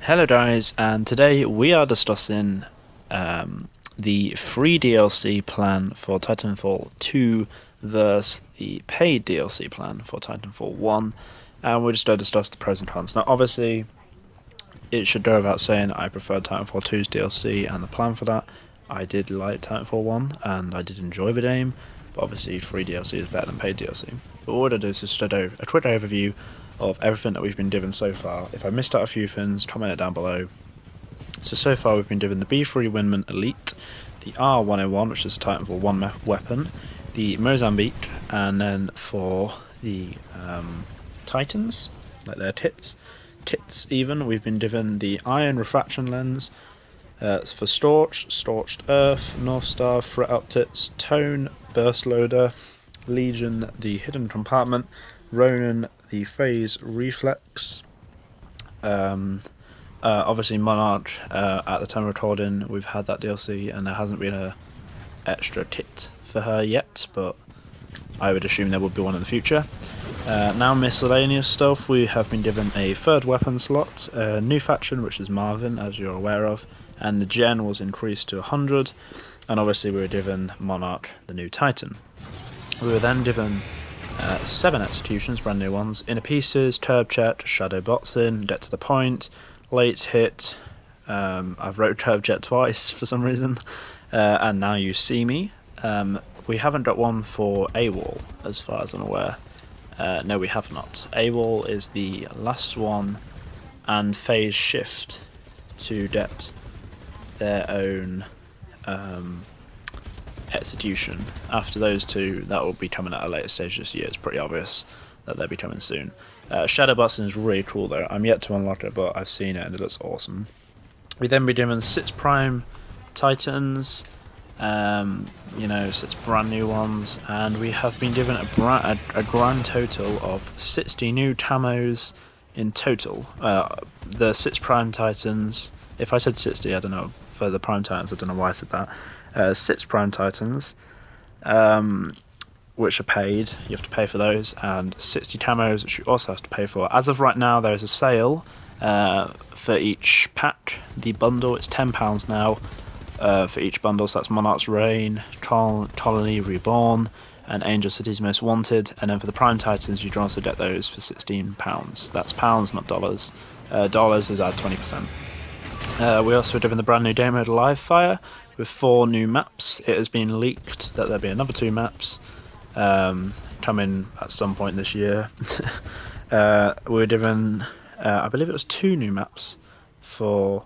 Hello guys, and today we are discussing the free DLC plan for Titanfall 2 versus the paid DLC plan for Titanfall 1, and we're just going to discuss the pros and cons. Now obviously, it should go without saying I preferred Titanfall 2's DLC and the plan for that. I did like Titanfall 1 and I did enjoy the game, but obviously free DLC is better than paid DLC. But what we're going to do is just do a quick overview of everything that we've been given so far. If I missed out a few things, comment it down below. So far we've been given the B3 Windman Elite, the R101, which is a Titanfall 1 weapon, the Mozambique, and then for the Titans, like their tits even, we've been given the Iron Refraction Lens, for Scorched Earth, North Star, Threat Optics, Tone, Burst Loader, Legion, the Hidden Compartment, Ronin, the Phase Reflex. Obviously Monarch, at the time of recording, we've had that DLC and there hasn't been a extra kit for her yet, but I would assume there would be one in the future. Now miscellaneous stuff, we have been given a third weapon slot, a new faction which is Marvin, as you're aware of, and the gen was increased to 100, and obviously we were given Monarch, the new Titan. We were then given 7 executions, brand new ones, Inner Pieces, Turb Check, Shadow Boxing, Get to the Point, Late Hit, I've wrote Turb Check twice for some reason, and Now You See Me. We haven't got one for AWOL as far as I'm aware. No, we have not. AWOL is the last one, and Phase Shift to get their own execution. After those two, that will be coming at a later stage this year. It's pretty obvious that they'll be coming soon. Shadow Boxing is really cool though. I'm yet to unlock it, but I've seen it and it looks awesome. We then be given 6 Prime Titans, 6 brand new ones, and we have been given a grand total of 60 new camos in total. The 6 Prime Titans, if I said 60, I don't know, for the Prime Titans, I don't know why I said that. 6 Prime Titans, which are paid, you have to pay for those, and 60 camos, which you also have to pay for. As of right now, there is a sale for each pack. The bundle, it's £10 now for each bundle, so that's Monarch's Reign, Colony Reborn, and Angel City's Most Wanted, and then for the Prime Titans, you can also get those for £16. That's pounds, not dollars. Dollars is at 20%. We also were given the brand new game mode Live Fire with 4 new maps. It has been leaked that there'll be another 2 maps coming at some point this year. We were given, I believe it was 2 new maps for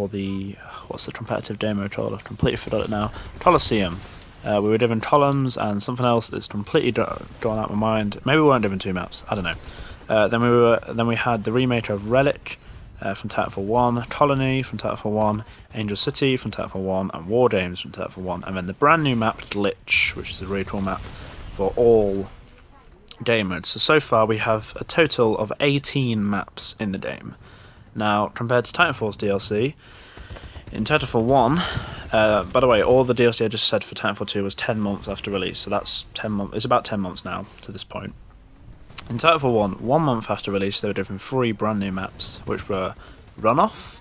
the, what's the competitive demo called? I've completely forgot it now. Colosseum. We were given columns and something else that's completely gone out of my mind. Maybe we weren't given 2 maps. I don't know. Then we had the remake of Relic from Titanfall 1, Colony from Titanfall 1, Angel City from Titanfall 1, and War Games from Titanfall 1, and then the brand new map Glitch, which is a really cool map for all game modes. So far we have a total of 18 maps in the game. Now, compared to Titanfall's DLC, in Titanfall 1, by the way, all the DLC I just said for Titanfall 2 was 10 months after release, so that's 10 months. It's about 10 months now to this point. In Titanfall 1 month after release, they were given 3 brand new maps, which were Runoff,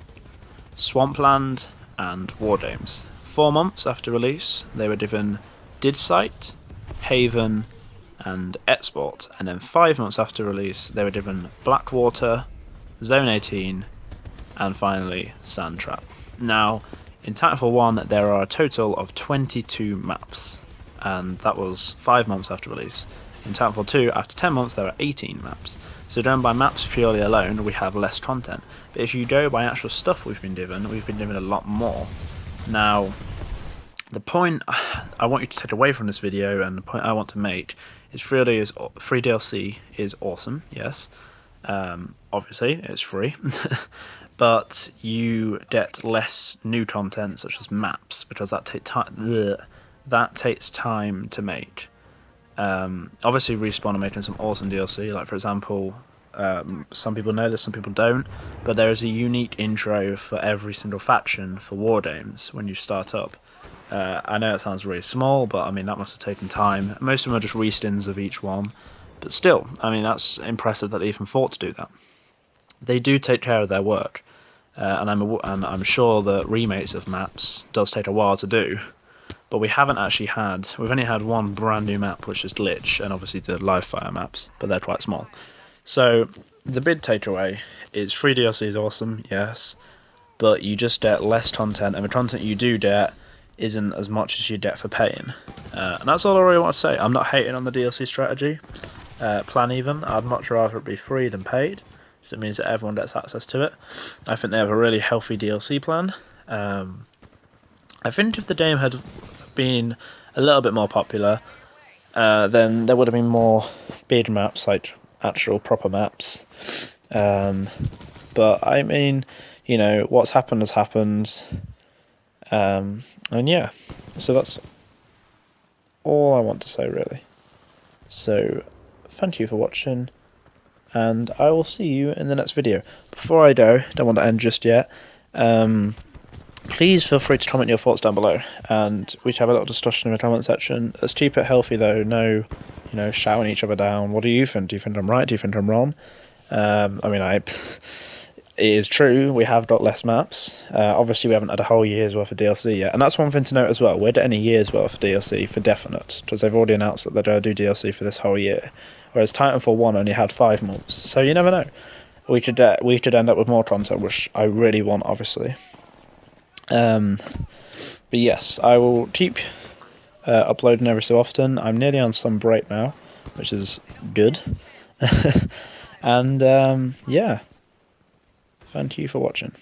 Swampland, and War Games. 4 months after release, they were given Didsite, Haven, and Export, and then 5 months after release, they were given Blackwater, Zone 18, and finally Sandtrap. Now, in Titanfall 1, there are a total of 22 maps, and that was 5 months after release. In Titanfall 2, after 10 months, there are 18 maps. So going by maps purely alone, we have less content. But if you go by actual stuff we've been given a lot more. Now, the point I want you to take away from this video, and the point I want to make, is free DLC is awesome, yes. Obviously, it's free. But you get less new content, such as maps, because that takes time to make. Obviously Respawn are making some awesome DLC, like for example, some people know this, some people don't, but there is a unique intro for every single faction for War Games when you start up. I know it sounds really small, but I mean that must have taken time. Most of them are just reskins of each one, but still, I mean that's impressive that they even thought to do that. they do take care of their work, and I'm sure that remakes of maps does take a while to do. But we've only had one brand new map, which is Glitch, and obviously the live fire maps, but they're quite small. So the big takeaway is free DLC is awesome, yes, but you just get less content, and the content you do get isn't as much as you get for paying. And that's all I really want to say. I'm not hating on the DLC strategy plan even. I'd much rather it be free than paid, because it means that everyone gets access to it. I think they have a really healthy DLC plan. I think if the game had been a little bit more popular, then there would have been more big maps, like actual proper maps. But I mean, you know, what's happened has happened. And yeah, so that's all I want to say really. So thank you for watching, and I will see you in the next video. Before I go, don't want to end just yet. Please feel free to comment your thoughts down below, and we can have a little discussion in the comment section. Let's keep it healthy though, no, shouting each other down. What do you think? Do you think I'm right? Do you think I'm wrong? I mean, it is true, we have got less maps. Obviously we haven't had a whole year's worth of DLC yet, and that's one thing to note as well. We're getting a year's worth of DLC for definite, because they've already announced that they're going to do DLC for this whole year, whereas Titanfall 1 only had 5 months, so you never know. We could end up with more content, which I really want, obviously. But yes, I will keep uploading every so often. I'm nearly on some break now, which is good. And yeah, thank you for watching.